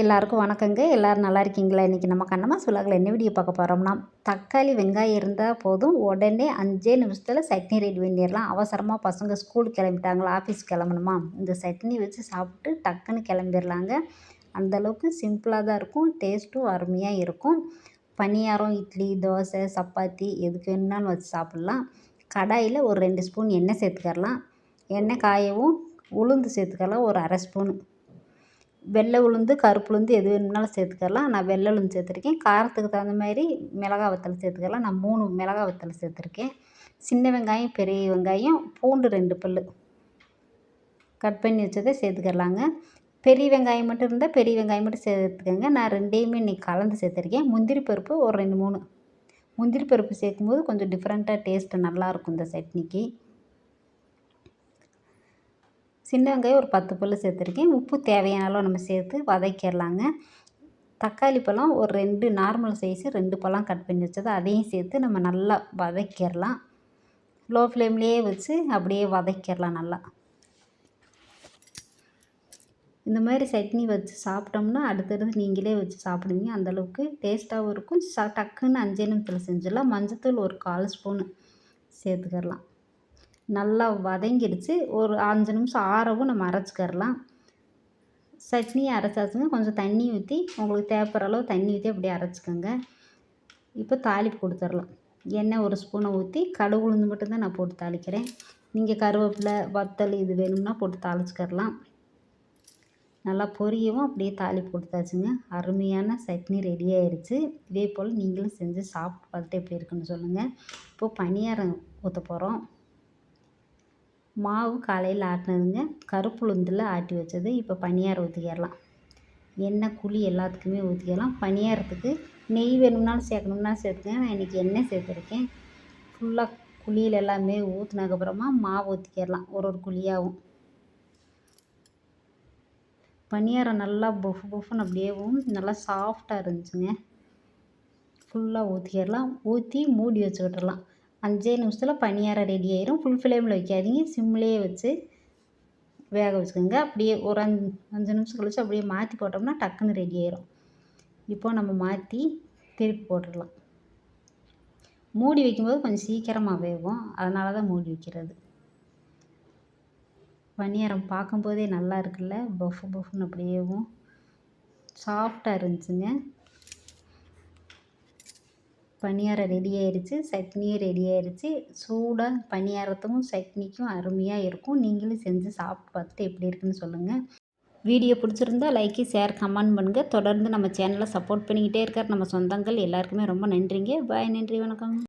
எல்லாருக்கும் வணக்கங்க. எல்லோரும் நல்லா இருக்கீங்களா? இன்றைக்கி நம்ம கண்ணம்மா சுலாகில் என்ன வீடியோ பார்க்க போகிறோம்னா, தக்காளி வெங்காயம் இருந்தால் போதும், உடனே 5 நிமிஷத்தில் சட்னி ரெடி பண்ணிடலாம். அவசரமாக பசங்க ஸ்கூல் கிளம்பிட்டாங்களா, ஆஃபீஸ் கிளம்பணுமா, இந்த சட்னி வச்சு சாப்பிட்டு டக்குன்னு கிளம்பிடலாங்க. அந்தளவுக்கு சிம்பிளாக தான் இருக்கும், டேஸ்ட்டும் அருமையாக இருக்கும். பணியாரம், இட்லி, தோசை, சப்பாத்தி எதுக்கு வேணுனாலும் வச்சு சாப்பிட்லாம். கடாயில் ஒரு 2 ஸ்பூன் எண்ணெய் சேர்த்துக்கலாம். எண்ணெய் காயவும் உளுந்து சேர்த்துக்கலாம், ஒரு அரை ஸ்பூனு. வெள்ளை உளுந்து, கருப்பு உளுந்து எது வேணும்னாலும் சேர்த்துக்கலாம். நான் வெள்ளை உளுந்து சேர்த்துருக்கேன். காரத்துக்கு தகுந்த மாதிரி மிளகாய் வத்தல் சேர்த்துக்கலாம். நான் 3 மிளகாய் வத்தல் சேர்த்துருக்கேன். சின்ன வெங்காயம், பெரிய வெங்காயம், பூண்டு 2 பல் கட் பண்ணி வச்சதை சேர்த்துக்கலாங்க. பெரிய வெங்காயம் மட்டும் இருந்தால் பெரிய வெங்காயம் மட்டும் சேர்த்துக்கோங்க. நான் ரெண்டையுமே இன்றைக்கி கலந்து சேர்த்துருக்கேன். முந்திரி பருப்பு ஒரு 2, 3 முந்திரி பருப்பு சேர்க்கும்போது கொஞ்சம் டிஃப்ரெண்ட்டாக டேஸ்ட்டு நல்லாயிருக்கும் இந்த சட்னிக்கு. சின்ன வெங்காயம் ஒரு 10 பல் சேர்த்துருக்கேன். உப்பு தேவையான அளவு நம்ம சேர்த்து வதக்கிடலாங்க. தக்காளி பழம் ஒரு 2 நார்மல் சைஸு 2 பழம் கட் பண்ணி வச்சது அதையும் சேர்த்து நம்ம நல்லா வதக்கிடலாம். லோ ஃப்ளேம்லேயே வச்சு அப்படியே வதக்கிடலாம் நல்லா. இந்த மாதிரி சட்னி வச்சு சாப்பிட்டோம்னா அடுத்தடுத்து நீங்களே வச்சு சாப்பிடுவீங்க. அந்தளவுக்கு டேஸ்ட்டாகவும் இருக்கும். டக்குன்னு 5 நிமிஷத்தில் செஞ்சிடலாம். மஞ்சத்தூள் ஒரு 1/4 ஸ்பூனு சேர்த்துக்கிடலாம். நல்லா வதங்கிடுச்சு. ஒரு 5 நிமிஷம் ஆறவும் நம்ம அரைச்சிக்கிடலாம். சட்னியை அரைச்சாச்சுங்க. கொஞ்சம் தண்ணி ஊற்றி உங்களுக்கு தேவைப்படுற அளவு தண்ணி ஊற்றி அப்படியே அரைச்சிக்கோங்க. இப்போ தாளிப்பு கொடுத்துடலாம். எண்ணெய் ஒரு ஸ்பூனை ஊற்றி கடுகு உளுந்து மட்டும்தான் நான் போட்டு தாளிக்கிறேன். நீங்கள் கருவேப்பிலை, வத்தல் இது வேணும்னா போட்டு தாளிச்சிக்கிடலாம். நல்லா பொரியவும் அப்படியே தாளிப்பு கொடுத்தாச்சுங்க. அருமையான சட்னி ரெடி ஆயிடுச்சு. இதே போல் நீங்களும் செஞ்சு சாப்பிட்டு பார்த்துட்டு எப்படி இருக்குன்னு சொல்லுங்கள். இப்போது பணியாரம் ஊற்ற போகிறோம். மாவு காலையில் ஆட்டினதுங்க, கருப்பு உளுந்தில் ஆட்டி வச்சது. இப்போ பணியாரம் ஊற்றிக்கிடலாம். எண்ணெய் குழி எல்லாத்துக்குமே ஊற்றிக்கலாம். பணியாரத்துக்கு நெய் வேணும்னாலும் சேர்க்கணும்னாலும் சேர்த்துக்கங்க. நான் இன்றைக்கி எண்ணெய் சேர்த்துருக்கேன். ஃபுல்லாக குழியில் எல்லாமே ஊற்றினதுக்கப்புறமா மாவு ஊற்றிக்கிடலாம் ஒரு குழியாகவும். பணியாரம் நல்லா புஃப்னு அப்படியேவும் நல்லா சாஃப்டாக இருந்துச்சுங்க. ஃபுல்லாக ஊற்றிக்கிடலாம். ஊற்றி மூடி வச்சு விட்டுறலாம். 5 நிமிஷத்தில் பணியாரம் ரெடி ஆயிரும். ஃபுல் ஃப்ளேமில் வைக்காதீங்க, சிம்லேயே வச்சு வேக வச்சுக்கோங்க. அப்படியே ஒரு 5 நிமிஷம் கழிச்சு அப்படியே மாற்றி போட்டோம்னா டக்குன்னு ரெடி ஆயிரும். இப்போ நம்ம மாற்றி திருப்பி போட்டுடலாம். மூடி வைக்கும்போது கொஞ்சம் சீக்கிரமாக வேகும், அதனால தான் மூடி வைக்கிறது. பணியாரம் பார்க்கும்போதே நல்லா இருக்குல்ல, பஃப்னு அப்படியேவும் சாஃப்டாக இருந்துச்சுங்க. பணியாரம் ரெடி ஆயிடுச்சு. சட்னியும் ரெடி ஆயிடுச்சு. சூடாக பணியாரத்துக்கும் சட்னிக்கும் அருமையாக இருக்கும். நீங்களும் செஞ்சு சாப்பிட்டு பார்த்துட்டு எப்படி இருக்குன்னு சொல்லுங்கள். வீடியோ பிடிச்சிருந்தா லைக்கு, ஷேர், கமெண்ட் பண்ணுங்கள். தொடர்ந்து நம்ம சேனலை சப்போர்ட் பண்ணிக்கிட்டே இருக்கார் நம்ம சொந்தங்கள் எல்லாருக்குமே ரொம்ப நன்றிங்க. பாய், நன்றி, வணக்கம்.